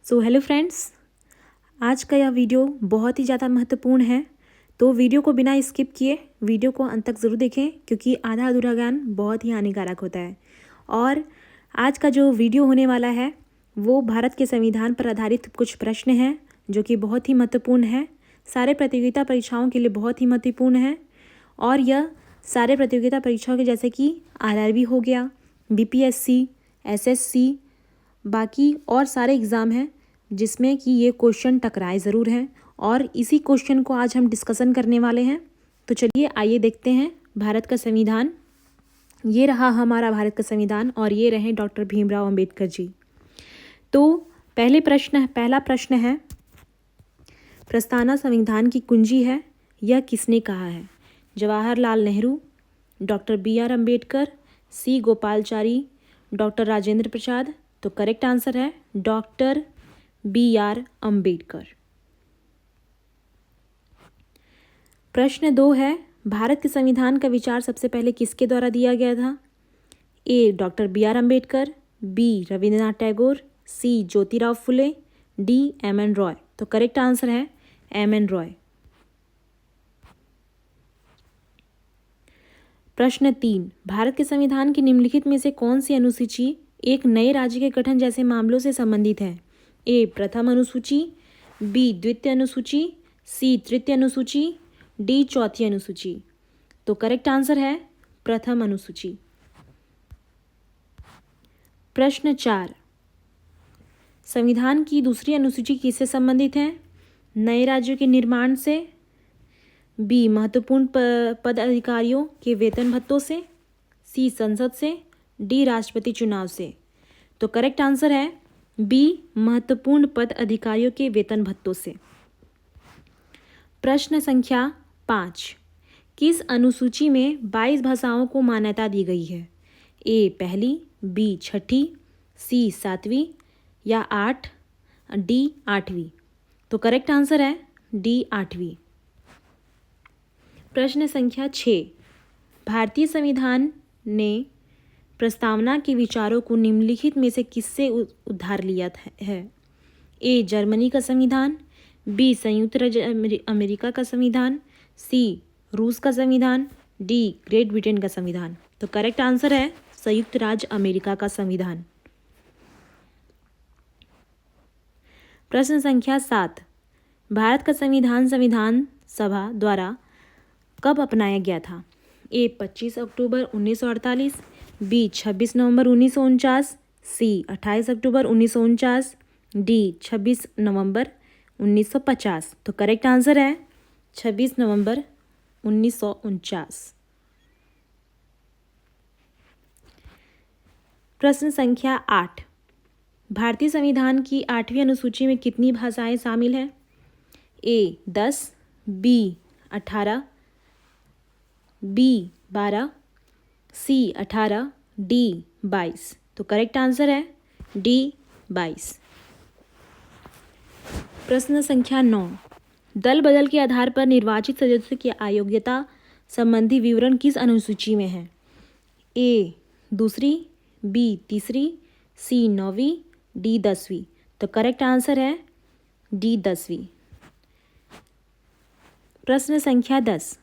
Hello friends, आज का यह वीडियो बहुत ही ज़्यादा महत्वपूर्ण है। तो वीडियो को बिना स्किप किए वीडियो को अंत तक ज़रूर देखें, क्योंकि आधा अधूरा ज्ञान बहुत ही हानिकारक होता है। और आज का जो वीडियो होने वाला है वो भारत के संविधान पर आधारित कुछ प्रश्न हैं जो कि बहुत ही महत्वपूर्ण है। सारे प्रतियोगिता परीक्षाओं के लिए बहुत ही महत्वपूर्ण है। और यह सारे प्रतियोगिता परीक्षाओं के जैसे कि आरआरबी हो गया, बीपीएससी, एसएससी, बाकी और सारे एग्ज़ाम हैं जिसमें कि ये क्वेश्चन टकराए ज़रूर हैं। और इसी क्वेश्चन को आज हम डिस्कशन करने वाले हैं। तो चलिए आइए देखते हैं भारत का संविधान। ये रहा हमारा भारत का संविधान और ये रहे डॉक्टर भीमराव अंबेडकर जी। तो पहला प्रश्न है, प्रस्तावना संविधान की कुंजी है, यह किसने कहा है? Jawaharlal Nehru, doctor B R. Ambedkar, C. Gopalachari, doctor Rajendra Prasad. तो करेक्ट आंसर है डॉक्टर बी.आर. अम्बेडकर। प्रश्न 2 है, भारत के संविधान का विचार सबसे पहले किसके द्वारा दिया गया था? A. Doctor B R. Ambedkar, B. Rabindranath Tagore, C. Jyotirao Phule, D. M N. Roy. तो करेक्ट आंसर है एम.एन. रॉय। प्रश्न 3, भारत के संविधान की निम्नलिखित में से कौन सी अनुसूची एक नए राज्य के गठन जैसे मामलों से संबंधित है? ए. प्रथम अनुसूची, बी. द्वितीय अनुसूची, सी. तृतीय अनुसूची, डी. चौथी अनुसूची। तो करेक्ट आंसर है प्रथम अनुसूची। प्रश्न 4, संविधान की दूसरी अनुसूची किससे संबंधित है? नए राज्यों के निर्माण से, बी. महत्वपूर्ण पद अधिकारियों के वेतन भत्तों से, सी. संसद से, डी. राष्ट्रपति चुनाव से। तो करेक्ट आंसर है बी. महत्वपूर्ण पद अधिकारियों के वेतन भत्तों से। प्रश्न संख्या 5, किस अनुसूची में 22 भाषाओं को मान्यता दी गई है? ए. पहली, बी. छठी, सी. सातवीं या 8, डी. 8वीं। तो करेक्ट आंसर है डी. 8वीं। प्रश्न संख्या 6, भारतीय संविधान ने प्रस्तावना के विचारों को निम्नलिखित में से किससे उधार लिया है? ए. जर्मनी का संविधान, बी. संयुक्त राज्य अमेरिका का संविधान, सी. रूस का संविधान, डी. ग्रेट ब्रिटेन का संविधान। तो करेक्ट आंसर है संयुक्त राज्य अमेरिका का संविधान। प्रश्न संख्या 7, भारत का संविधान सभा द्वारा कब अपनाया गया था? ए. 25 अक्टूबर 1948, बी. 26 नवंबर 1949, सी. 28 अक्टूबर 1949, डी. 26 नवंबर 1950। तो करेक्ट आंसर है 26 नवंबर 1949। प्रश्न संख्या 8, भारतीय संविधान की 8वीं अनुसूची में कितनी भाषाएं शामिल हैं? ए. 10, बी. 18, बी. 12, सी. 18, डी. 22। तो करेक्ट आंसर है डी. 22। प्रश्न संख्या 9, दल बदल के आधार पर निर्वाचित सदस्यों की अयोग्यता संबंधी विवरण किस अनुसूची में है? ए. दूसरी, बी. तीसरी, सी. 9वीं, डी. 10वीं। तो करेक्ट आंसर है डी. 10वीं। प्रश्न संख्या 10,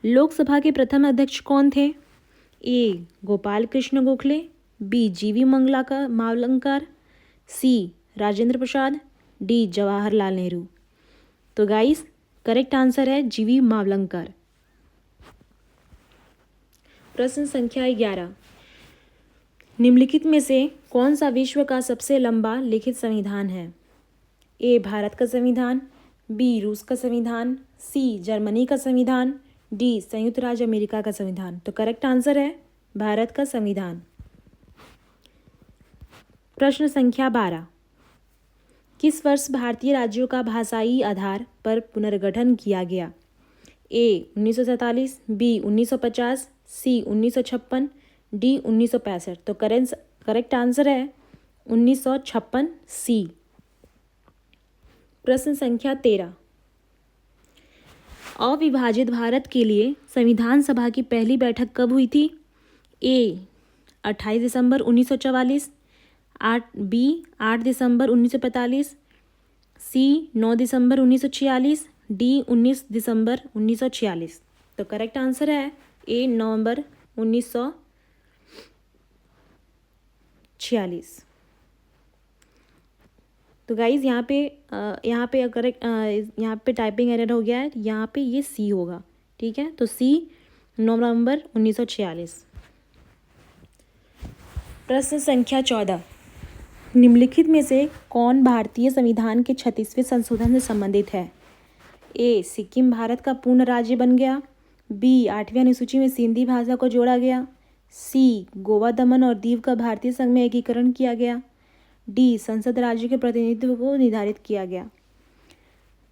लोकसभा के प्रथम अध्यक्ष कौन थे? ए. गोपाल कृष्ण गोखले, बी. जीवी मावलंकर, सी. राजेंद्र प्रसाद, डी. जवाहरलाल नेहरू। तो गाइस करेक्ट आंसर है जीवी मावलंकर। प्रश्न संख्या 11, निम्नलिखित में से कौन सा विश्व का सबसे लंबा लिखित संविधान है? ए. भारत का संविधान, बी. रूस का संविधान, सी. जर्मनी का संविधान, डी. संयुक्त राज्य अमेरिका का संविधान। तो करेक्ट आंसर है भारत का संविधान। प्रश्न संख्या 12, किस वर्ष भारतीय राज्यों का भाषाई आधार पर पुनर्गठन किया गया? ए. 1947, बी. 1950, सी. 1956, डी. 1965। तो करेक्ट आंसर है 1956, सी। प्रश्न संख्या 13, अविभाजित भारत के लिए संविधान सभा की पहली बैठक कब हुई थी? ए. 28 दिसंबर 1944, 8 दिसंबर 1945, सी 9 दिसंबर 1946, डी 19 दिसंबर 1946। तो करेक्ट आंसर है ए नवंबर 1946। तो गाइज़ यहाँ पे करेक्ट यहाँ पे टाइपिंग एरर हो गया है, यहाँ पे ये सी होगा, ठीक है। तो सी 9 नवंबर 1946। प्रश्न संख्या 14, निम्नलिखित में से कौन भारतीय संविधान के 36वें संशोधन से संबंधित है? ए सिक्किम भारत का पूर्ण राज्य बन गया, बी 8वीं अनुसूची में सिंधी भाषा को जोड़ा गया, सी गोवा दमन और दीव का भारतीय संघ में एकीकरण किया गया, डी संसद राज्य के प्रतिनिधित्व को निर्धारित किया गया।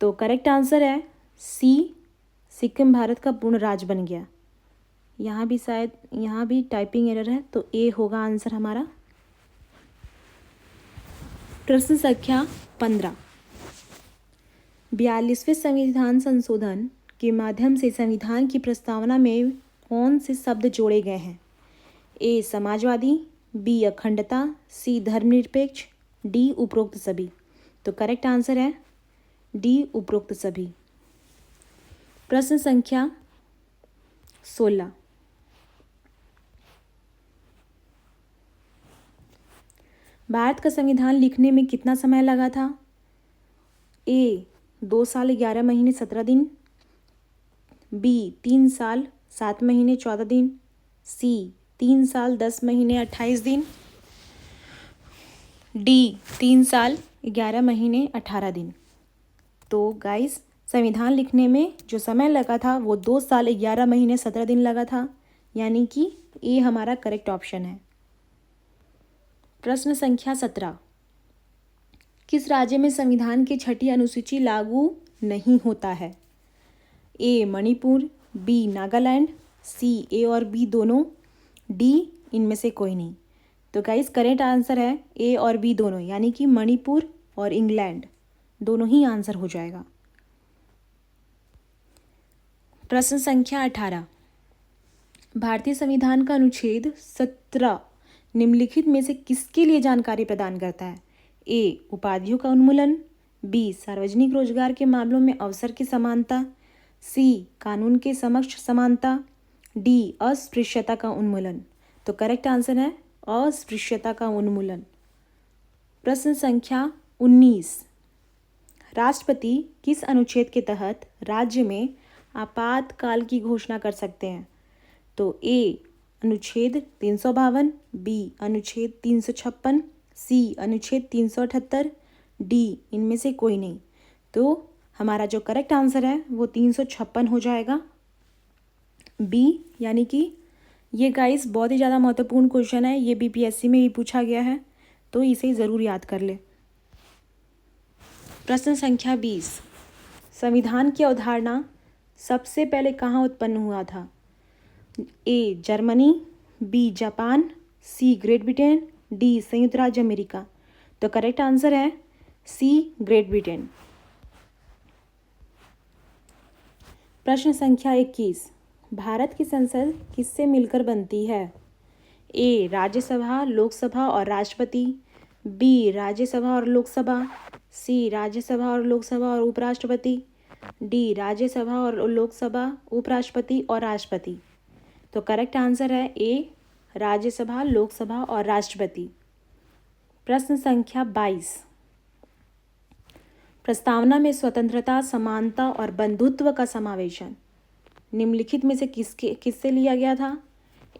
तो करेक्ट आंसर है सी सिक्किम भारत का पूर्ण राज्य बन गया। यहाँ भी टाइपिंग एरर है, तो ए होगा आंसर हमारा। प्रश्न संख्या 15, 42वें संविधान संशोधन के माध्यम से संविधान की प्रस्तावना में कौन से शब्द जोड़े गए हैं? ए समाजवादी, बी अखंडता, सी धर्मनिरपेक्ष, डी उपरोक्त सभी। तो करेक्ट आंसर है डी उपरोक्त सभी। प्रश्न संख्या 16, भारत का संविधान लिखने में कितना समय लगा था? ए 2 साल 11 महीने 17 दिन, बी 3 साल 7 महीने 14 दिन, सी 3 साल 10 महीने 28 दिन, डी 3 साल 11 महीने 18 दिन। तो गाइस संविधान लिखने में जो समय लगा था वो 2 साल 11 महीने 17 दिन लगा था, यानी कि ए हमारा करेक्ट ऑप्शन है। प्रश्न संख्या 17, किस राज्य में संविधान की 6ठी अनुसूची लागू नहीं होता है? ए मणिपुर, बी नागालैंड, सी ए और बी दोनों, डी इनमें से कोई नहीं। तो गाइस करेक्ट आंसर है ए और बी दोनों, यानी कि मणिपुर और इंग्लैंड दोनों ही आंसर हो जाएगा। प्रश्न संख्या 18, भारतीय संविधान का अनुच्छेद 17 निम्नलिखित में से किसके लिए जानकारी प्रदान करता है? ए उपाधियों का उन्मूलन, बी सार्वजनिक रोजगार के मामलों में अवसर की समानता, सी कानून के समक्ष समानता, डी अस्पृश्यता का उन्मूलन। तो करेक्ट आंसर है अस्पृश्यता का उन्मूलन। प्रश्न संख्या 19, राष्ट्रपति किस अनुच्छेद के तहत राज्य में आपातकाल की घोषणा कर सकते हैं? तो ए अनुच्छेद 352, बी अनुच्छेद 356, सी अनुच्छेद 378, डी इनमें से कोई नहीं। तो हमारा जो करेक्ट आंसर है वो 356 हो जाएगा, बी, यानी कि ये गाइस बहुत ही ज़्यादा महत्वपूर्ण क्वेश्चन है, ये बीपीएससी में भी पूछा गया है, तो इसे ज़रूर याद कर ले। प्रश्न संख्या 20, संविधान की अवधारणा सबसे पहले कहाँ उत्पन्न हुआ था? A Germany, B Japan, C great Britain, D संयुक्त राज्य अमेरिका। तो करेक्ट आंसर है सी ग्रेट ब्रिटेन। प्रश्न संख्या 21, भारत की संसद किससे मिलकर बनती है? ए राज्यसभा, लोकसभा और राष्ट्रपति, बी राज्यसभा और लोकसभा, सी राज्यसभा और लोकसभा और उपराष्ट्रपति, डी राज्यसभा और लोकसभा उपराष्ट्रपति और राष्ट्रपति। तो करेक्ट आंसर है ए राज्यसभा, लोकसभा और राष्ट्रपति। प्रश्न संख्या 22, प्रस्तावना में स्वतंत्रता, समानता और बंधुत्व का समावेशन निम्नलिखित में से किससे लिया गया था?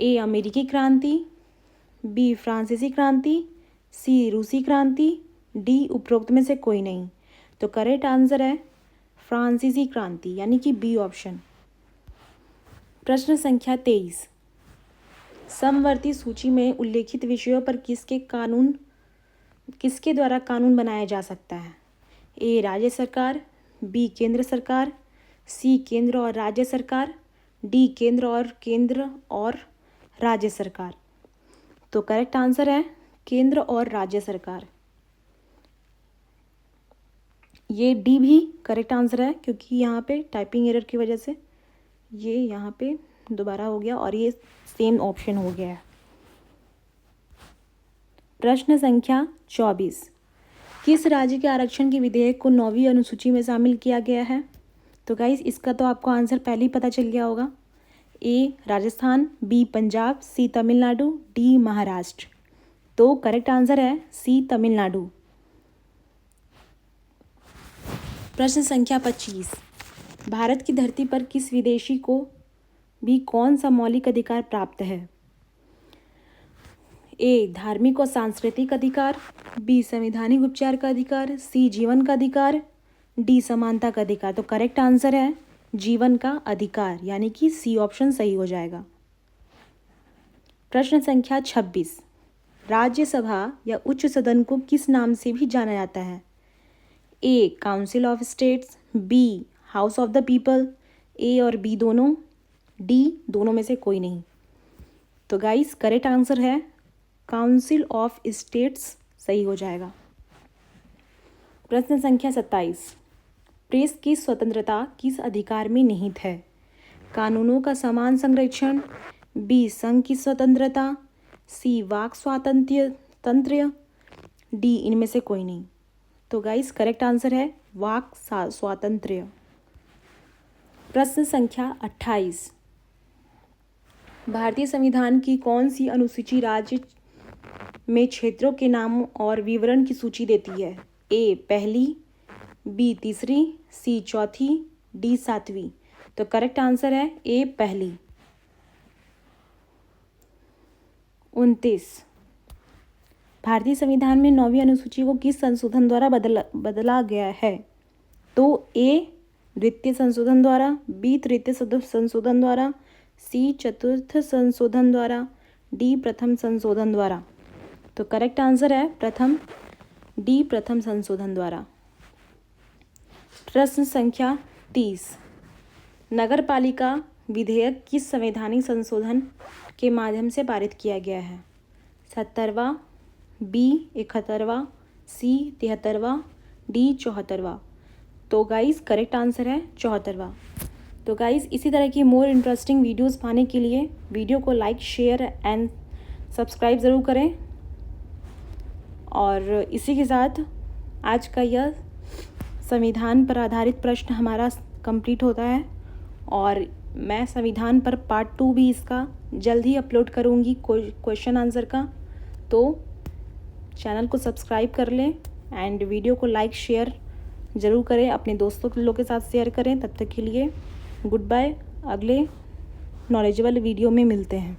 ए अमेरिकी क्रांति, बी फ्रांसीसी क्रांति, सी रूसी क्रांति, डी उपरोक्त में से कोई नहीं। तो करेक्ट आंसर है फ्रांसीसी क्रांति, यानी कि बी ऑप्शन। प्रश्न संख्या 23, समवर्ती सूची में उल्लेखित विषयों पर किसके द्वारा कानून बनाया जा सकता है? ए राज्य सरकार, बी केंद्र सरकार, सी केंद्र और राज्य सरकार, डी केंद्र और राज्य सरकार। तो करेक्ट आंसर है केंद्र और राज्य सरकार। ये डी भी करेक्ट आंसर है, क्योंकि यहाँ पे टाइपिंग एरर की वजह से ये यहाँ पे दोबारा हो गया और ये सेम ऑप्शन हो गया है। प्रश्न संख्या 24, किस राज्य के आरक्षण के विधेयक को 9वीं अनुसूची में शामिल किया गया है? तो गाइस इसका तो आपको आंसर पहले ही पता चल गया होगा। ए राजस्थान, बी पंजाब, सी तमिलनाडु, डी महाराष्ट्र। तो करेक्ट आंसर है सी तमिलनाडु। प्रश्न संख्या 25, भारत की धरती पर किस विदेशी को भी कौन सा मौलिक अधिकार प्राप्त है? ए धार्मिक और सांस्कृतिक अधिकार, बी संवैधानिक उपचार का अधिकार, सी जीवन का अधिकार, डी समानता का अधिकार। तो करेक्ट आंसर है जीवन का अधिकार, यानी कि सी ऑप्शन सही हो जाएगा। प्रश्न संख्या 26, राज्यसभा या उच्च सदन को किस नाम से भी जाना जाता है? A council of states, B house of the people, A और बी दोनों, डी दोनों में से कोई नहीं। तो गाइस करेक्ट आंसर है काउंसिल ऑफ स्टेट्स सही हो जाएगा। प्रश्न संख्या 27, प्रेस की स्वतंत्रता किस अधिकार में निहित है? कानूनों का समान संरक्षण, बी संघ की स्वतंत्रता, सी वाक स्वातंत्र्य, डी इनमें से कोई नहीं। तो गाइस करेक्ट आंसर है वाक स्वातंत्र्य। प्रश्न संख्या 28, भारतीय संविधान की कौन सी अनुसूची राज्य में क्षेत्रों के नामों और विवरण की सूची देती है? ए पहली, बी तीसरी, सी चौथी, डी सातवीं। तो करेक्ट आंसर है ए पहली। 29, भारतीय संविधान में 9वीं अनुसूची को किस संशोधन द्वारा बदला गया है? तो ए द्वितीय संशोधन द्वारा, बी तृतीय संशोधन द्वारा, सी चतुर्थ संशोधन द्वारा, डी प्रथम संशोधन द्वारा। तो करेक्ट आंसर है प्रथम, डी प्रथम संशोधन द्वारा। प्रश्न संख्या 30, नगरपालिका विधेयक किस संवैधानिक संशोधन के माध्यम से पारित किया गया है? 70वां, बी 71वां, सी 73वां, डी 74वां। तो गाइस करेक्ट आंसर है 74वां। तो गाइस इसी तरह की मोर इंटरेस्टिंग वीडियोस पाने के लिए वीडियो को लाइक, शेयर एंड सब्सक्राइब ज़रूर करें। और इसी के साथ आज का यह संविधान पर आधारित प्रश्न हमारा कंप्लीट होता है और मैं संविधान पर पार्ट 2 भी इसका जल्द ही अपलोड करूँगी क्वेश्चन आंसर का। तो चैनल को सब्सक्राइब कर लें एंड वीडियो को लाइक शेयर ज़रूर करें, अपने दोस्तों लोग के साथ शेयर करें। तब तक के लिए गुड बाय, अगले नॉलेजेबल वीडियो में मिलते हैं।